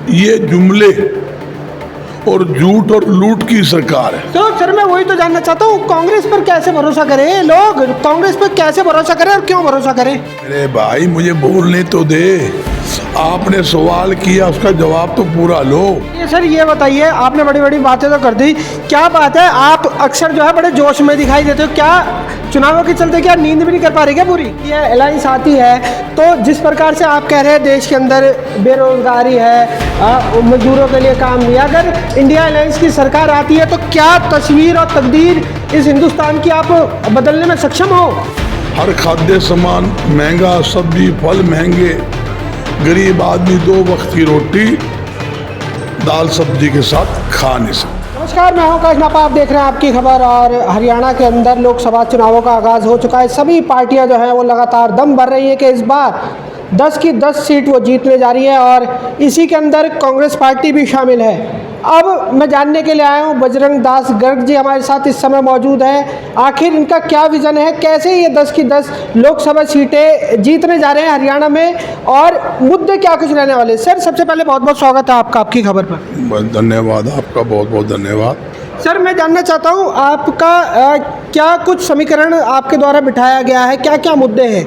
ये जुमले और झूठ और लूट की सरकार है। तो सर मैं वही तो जानना चाहता हूँ, कांग्रेस पर कैसे भरोसा करें लोग, कांग्रेस पर कैसे भरोसा करें और क्यों भरोसा करें? अरे भाई मुझे बोलने तो दे, आपने सवाल किया उसका जवाब तो पूरा लो। ये सर ये बताइए, आपने बड़ी बड़ी बातें तो कर दी, क्या बात है आप अक्सर जो है बड़े जोश में दिखाई देते हो, क्या चुनावों के चलते क्या नींद भी नहीं कर पा रही क्या पूरी? ये अलायंस आती है तो जिस प्रकार से आप कह रहे हैं देश के अंदर बेरोजगारी है, मजदूरों के लिए काम नहीं, अगर इंडिया अलायंस की सरकार आती है तो क्या तस्वीर और तकदीर इस हिंदुस्तान की आप बदलने में सक्षम हो? हर खाद्य सामान महंगा, सब्जी फल महंगे, गरीब आदमी 2 वक्त की रोटी दाल सब्जी के साथ खा नहीं सकता। नमस्कार, मैं हूं आकाश नापा, आप देख रहे हैं आपकी खबर। और हरियाणा के अंदर लोकसभा चुनावों का आगाज़ हो चुका है। सभी पार्टियां जो हैं वो लगातार दम भर रही है कि इस बार 10 की 10 सीट वो जीतने जा रही है और इसी के अंदर कांग्रेस पार्टी भी शामिल है। अब मैं जानने के लिए आया हूं, बजरंग दास गर्ग जी हमारे साथ इस समय मौजूद हैं। आखिर इनका क्या विज़न है, कैसे ये 10 की 10 लोकसभा सीटें जीतने जा रहे हैं हरियाणा में और मुद्दे क्या कुछ रहने वाले? सर सबसे पहले बहुत बहुत स्वागत है आपका आपकी खबर पर। धन्यवाद, आपका बहुत बहुत धन्यवाद। सर मैं जानना चाहता हूं आपका क्या कुछ समीकरण आपके द्वारा बिठाया गया है, क्या क्या मुद्दे हैं?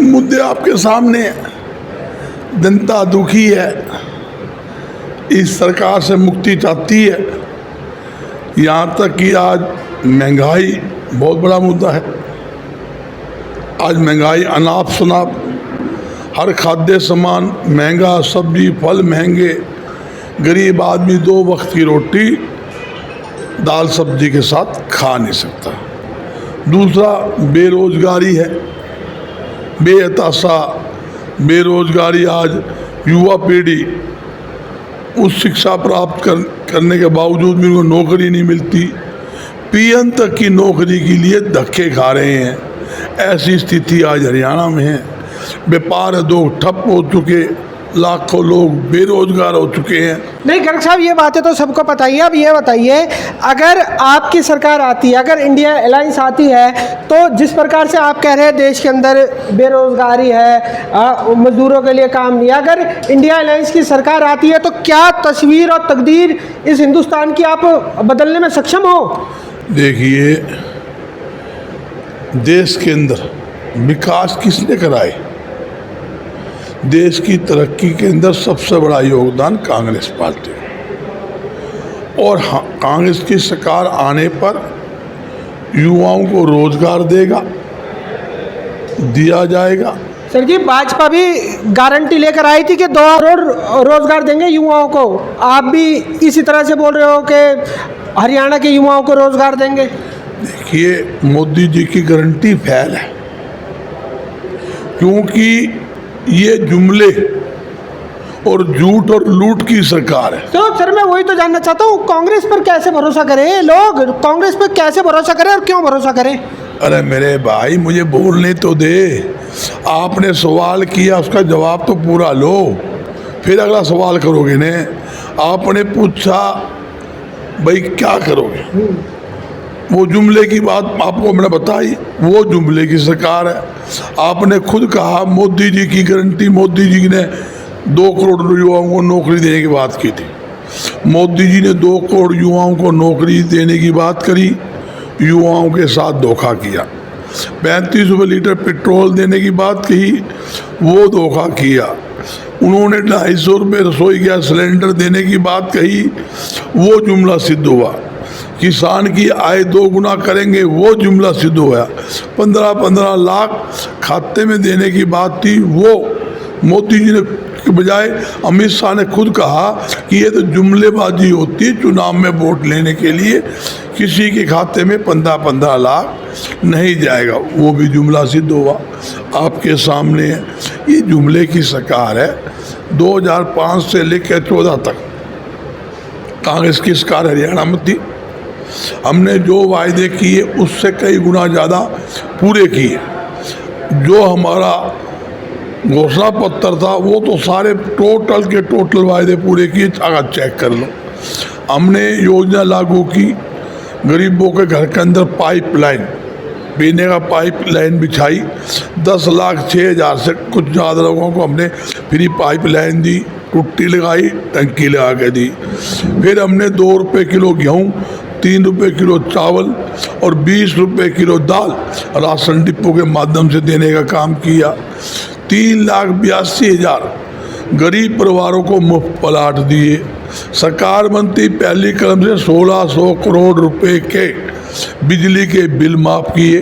मुद्दे आपके सामने हैं। जनता दुखी है, इस सरकार से मुक्ति चाहती है। यहाँ तक कि आज महंगाई बहुत बड़ा मुद्दा है। आज महंगाई अनाप शनाप, हर खाद्य सामान महंगा, सब्जी फल महंगे, गरीब आदमी 2 वक्त की रोटी दाल सब्जी के साथ खा नहीं सकता। दूसरा बेरोजगारी है, बेहताशा बेरोजगारी। आज युवा पीढ़ी उस शिक्षा प्राप्त करने के बावजूद भी उनको नौकरी नहीं मिलती, पीएन तक की नौकरी के लिए धक्के खा रहे हैं। ऐसी स्थिति आज हरियाणा में है। व्यापार उद्योग ठप हो चुके, लाखों लोग बेरोजगार हो चुके हैं। नहीं गर्ग साहब, ये बातें तो सबको पता ही है। अब ये बताइए, अगर आपकी सरकार आती है, अगर इंडिया अलायंस आती है तो जिस प्रकार से आप कह रहे हैं देश के अंदर बेरोजगारी है, मजदूरों के लिए काम नहीं, अगर इंडिया अलायंस की सरकार आती है तो क्या तस्वीर और तकदीर इस हिंदुस्तान की आप बदलने में सक्षम हो? देखिए, देश के अंदर विकास किसने कराए? देश की तरक्की के अंदर सबसे बड़ा योगदान कांग्रेस पार्टी और कांग्रेस की सरकार आने पर युवाओं को रोजगार दिया जाएगा। सर जी, भाजपा भी गारंटी लेकर आई थी कि 2 करोड़ रोजगार देंगे युवाओं को, आप भी इसी तरह से बोल रहे हो कि हरियाणा के युवाओं को रोजगार देंगे? देखिए, मोदी जी की गारंटी फेल है, क्योंकि ये जुमले और झूठ और लूट की सरकार है। तो सर मैं वही तो जानना चाहता हूँ, कांग्रेस पर कैसे भरोसा करें लोग, कांग्रेस पर कैसे भरोसा करें और क्यों भरोसा करें? अरे मेरे भाई मुझे बोलने तो दे, आपने सवाल किया उसका जवाब तो पूरा लो, फिर अगला सवाल करोगे ने। आपने पूछा भाई क्या करोगे, वो जुमले की बात आपको मैंने बताई, वो जुमले की सरकार है। आपने खुद कहा मोदी जी की गारंटी, मोदी जी ने 2 करोड़ युवाओं को नौकरी देने की बात की थी। मोदी जी ने 2 करोड़ युवाओं को नौकरी देने की बात करी, युवाओं के साथ धोखा किया। 35 रुपये लीटर पेट्रोल देने की बात कही, वो धोखा किया। उन्होंने 250 रुपये रसोई गैस सिलेंडर देने की बात कही, वो जुमला सिद्ध हुआ। किसान की आय 2 गुना करेंगे, वो जुमला सिद्ध हुआ। 15-15 लाख खाते में देने की बात थी, वो मोदी जी ने के बजाय अमित शाह ने खुद कहा कि ये तो जुमलेबाजी होती है, चुनाव में वोट लेने के लिए किसी के खाते में 15-15 लाख नहीं जाएगा, वो भी जुमला सिद्ध हुआ। आपके सामने ये जुमले की सरकार है। 2005 से लेकर 14 तक कांग्रेस की सरकार हरियाणा में थी। हमने जो वायदे किए उससे कई गुना ज़्यादा पूरे किए। जो हमारा घोषणा पत्र था वो तो सारे टोटल के टोटल वायदे पूरे किए, अगर चेक कर लो। हमने योजना लागू की, गरीबों के घर के अंदर पाइपलाइन, पीने का पाइपलाइन बिछाई। 10,06,000 से कुछ ज़्यादा लोगों को हमने फ्री पाइपलाइन दी। टुट्टी लगाई, टंकी लगा के दी। फिर हमने 2 रुपये किलो गेहूँ, 3 रुपये किलो चावल और 20 रुपये किलो दाल राशन डिपो के माध्यम से देने का काम किया। 3,82,000 गरीब परिवारों को मुफ्त प्लाट दिए। सरकार बनती पहली कदम से 1600 करोड़ रुपए के बिजली के बिल माफ़ किए,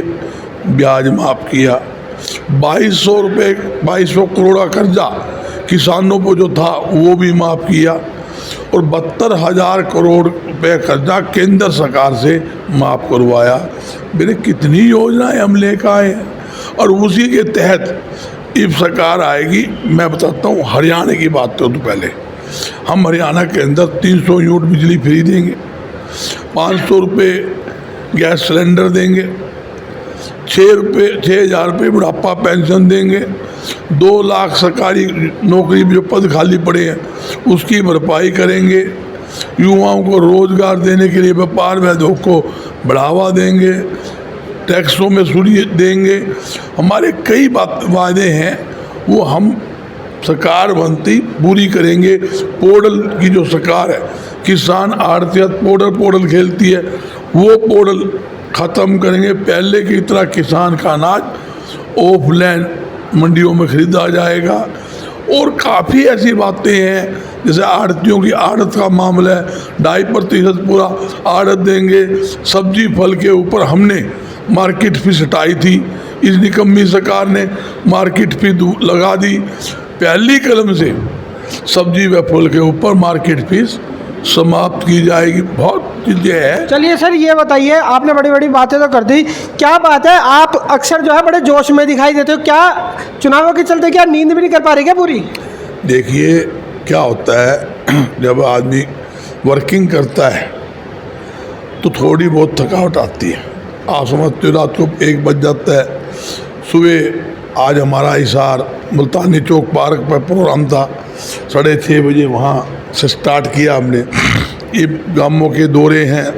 ब्याज माफ़ किया। 2200 करोड़ का कर्जा किसानों को जो था वो भी माफ़ किया और 72,000 करोड़ रुपए कर्जा केंद्र सरकार से माफ़ करवाया। मेरे कितनी योजनाएं हम लेकर आए हैं और उसी के तहत इस सरकार आएगी। मैं बताता हूँ, हरियाणा की बात करूँ तो पहले हम हरियाणा के अंदर 300 यूनिट बिजली फ्री देंगे, 500 रुपये गैस सिलेंडर देंगे, 6,000 रुपये बुढ़ापा पेंशन देंगे, 2 लाख सरकारी नौकरी जो पद खाली पड़े हैं उसकी भरपाई करेंगे, युवाओं को रोजगार देने के लिए व्यापार उद्योग को बढ़ावा देंगे, टैक्सों में छूट देंगे। हमारे कई वादे हैं वो हम सरकार बनती पूरी करेंगे। पोर्टल की जो सरकार है, किसान आड़तियत पोर्टल खेलती है, वो पोर्टल ख़त्म करेंगे। पहले की तरह किसान का अनाज ऑफलाइन मंडियों में खरीदा जाएगा। और काफ़ी ऐसी बातें हैं जैसे आड़तियों की आड़त का मामला है, 2.5% पूरा आड़त देंगे। सब्जी फल के ऊपर हमने मार्केट फीस हटाई थी, इस निकम्मी सरकार ने मार्केट फीस लगा दी। पहली कदम से सब्जी व फल के ऊपर मार्केट फीस समाप्त की जाएगी। बहुत चीज़ें हैं। चलिए सर, ये बताइए, आपने बड़ी बड़ी बातें तो कर दी, क्या बात है आप अक्सर जो है बड़े जोश में दिखाई देते हो, क्या चुनावों के चलते क्या नींद भी नहीं कर पा रही क्या पूरी? देखिए क्या होता है, जब आदमी वर्किंग करता है तो थोड़ी बहुत थकावट आती है। आप समझते हो रात को 1 बज जाता है। सुबह आज हमारा हिसार मुल्तानी चौक पार्क पर प्रोग्राम था, 6:30 बजे वहाँ से स्टार्ट किया हमने। ये गांवों के दौरे हैं,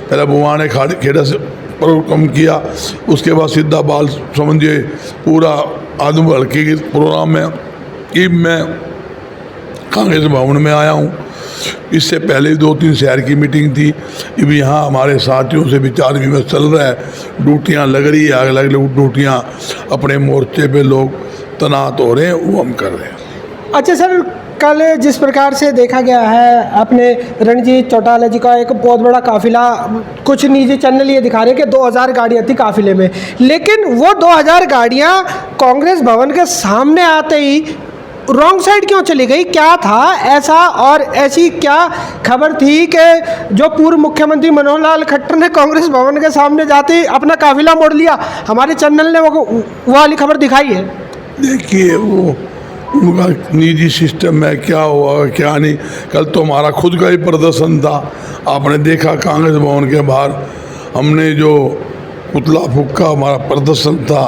पहले बुआने खेड़ा से प्रोग्राम किया, उसके बाद सीधा बाल समझिए पूरा आदम हल्के के प्रोग्राम है। कि मैं कांग्रेस भवन में आया हूँ, इससे पहले 2-3 शहर की मीटिंग थी। अब यहाँ हमारे साथियों से विचार विमर्श चल रहा है, ड्यूटियाँ लग रही है, अलग अलग ड्यूटियाँ अपने मोर्चे पे लोग तैनात हो रहे हैं, वो हम कर रहे हैं। अच्छा सर, कल जिस प्रकार से देखा गया है, अपने रणजीत चौटाला जी का एक बहुत बड़ा काफिला, कुछ निजी चैनल ये दिखा रहे हैं कि 2000 गाड़ियाँ थी काफिले में, लेकिन वो 2000 गाड़ियाँ कांग्रेस भवन के सामने आते ही रॉन्ग साइड क्यों चली गई? क्या था ऐसा और ऐसी क्या खबर थी कि जो पूर्व मुख्यमंत्री मनोहर लाल खट्टर ने कांग्रेस भवन के सामने जाते ही अपना काफिला मोड़ लिया? हमारे चैनल ने वो वाली खबर दिखाई है। देखिए वो उनका निजी सिस्टम है, क्या हुआ क्या नहीं। कल तो हमारा खुद का ही प्रदर्शन था, आपने देखा कांग्रेस भवन के बाहर हमने जो पुतला फूका हमारा प्रदर्शन था।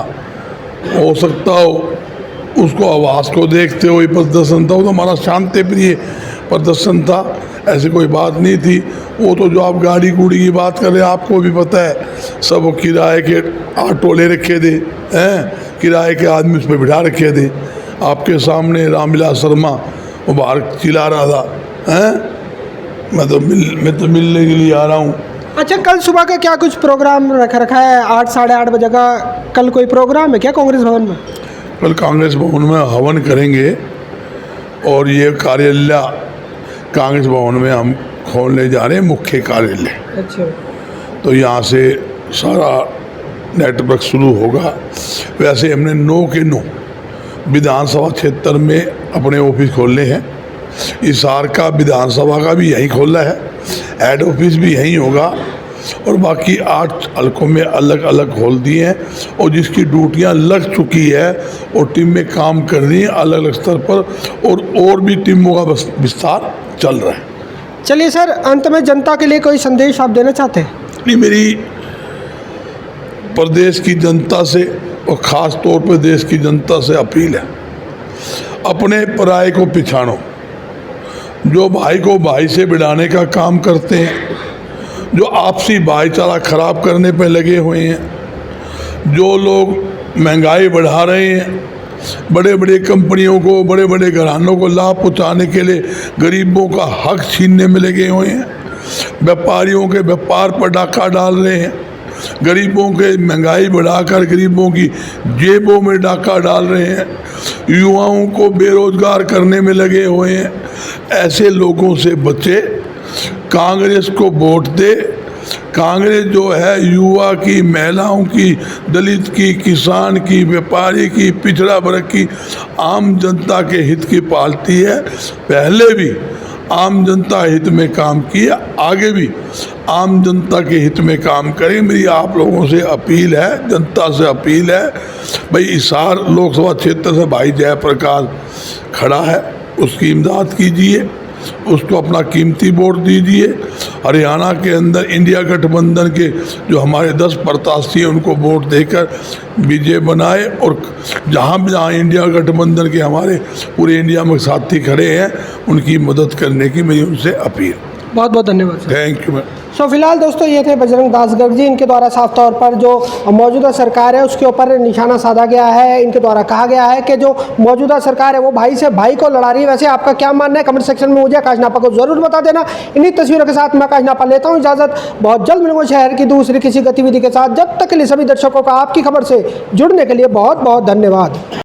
हो सकता हो उसको आवाज़ को देखते हुए प्रदर्शन था, वो तो हमारा शांति प्रिय प्रदर्शन था, ऐसी कोई बात नहीं थी। वो तो जो आप गाड़ी गुड़ी की बात कर रहे हैं, आपको भी पता है सब किराए के ऑटो ले रखे थे, हैं किराए के आदमी उस पर बिठा रखे थे। आपके सामने रामविलास शर्मा वो बाहर चिल्ला रहा था, हैं मैं तो मिलने के लिए आ रहा हूँ। अच्छा, कल सुबह का क्या कुछ प्रोग्राम रखा है? 8 साढ़े 8 बजे का कल कोई प्रोग्राम है क्या कांग्रेस भवन में? कल कांग्रेस भवन में हवन करेंगे और ये कार्यालय कांग्रेस भवन में हम खोलने जा रहे हैं, मुख्य कार्यालय। अच्छा, तो यहाँ से सारा नेटवर्क शुरू होगा। वैसे हमने 9 के 9 विधानसभा क्षेत्र में अपने ऑफिस खोलने हैं। हिसार का विधानसभा का भी यहीं खोलना है, हेड ऑफिस भी यहीं होगा और बाकी 8 हलकों में अलग अलग खोल दिए हैं और जिसकी ड्यूटियां लग चुकी है और टीम में काम कर रही है अलग अलग स्तर पर, और भी टीमों का विस्तार चल रहा है। चलिए सर, अंत में जनता के लिए कोई संदेश आप देना चाहते हैं? नहीं, मेरी प्रदेश की जनता से और ख़ास तौर पर देश की जनता से अपील है, अपने पराये को पिछाड़ो। जो भाई को भाई से भिड़ाने का काम करते हैं, जो आपसी भाईचारा खराब करने पर लगे हुए हैं, जो लोग महंगाई बढ़ा रहे हैं, बड़े बड़े कंपनियों को, बड़े बड़े घरानों को लाभ पहुंचाने के लिए गरीबों का हक छीनने में लगे हुए हैं। व्यापारियों के व्यापार पर डाका डाल रहे हैं, गरीबों के महंगाई बढ़ाकर गरीबों की जेबों में डाका डाल रहे हैं, युवाओं को बेरोजगार करने में लगे हुए हैं। ऐसे लोगों से बचे, कांग्रेस को वोट दे। कांग्रेस जो है युवा की, महिलाओं की, दलित की, किसान की, व्यापारी की, पिछड़ा वर्ग की, आम जनता के हित की पालती है। पहले भी आम जनता हित में काम किया, आगे भी आम जनता के हित में काम करें। मेरी आप लोगों से अपील है, जनता से अपील है, भाई हिसार लोकसभा क्षेत्र से भाई जयप्रकाश खड़ा है, उसकी इमदाद कीजिए, उसको अपना कीमती वोट दीजिए। हरियाणा के अंदर इंडिया गठबंधन के जो हमारे 10 प्रत्याशी हैं उनको वोट देकर विजय बनाए, और जहाँ इंडिया गठबंधन के हमारे पूरे इंडिया में साथी खड़े हैं उनकी मदद करने की मेरी उनसे अपील। बहुत बहुत धन्यवाद sir. Thank you ma'am. So फिलहाल दोस्तों ये थे बजरंग दास गर्ग जी। इनके द्वारा साफ तौर पर जो मौजूदा सरकार है उसके ऊपर निशाना साधा गया है। इनके द्वारा कहा गया है कि जो मौजूदा सरकार है वो भाई से भाई को लड़ा रही है। वैसे आपका क्या मानना है कमेंट सेक्शन में मुझे आकाश नापा को जरूर बता देना। इन्हीं तस्वीरों के साथ मैं आकाश नापा लेता हूँ इजाजत। बहुत जल्द मिलूंगा शहर की दूसरी किसी गतिविधि के साथ। जब तक के लिए सभी दर्शकों का आपकी खबर से जुड़ने के लिए बहुत बहुत धन्यवाद।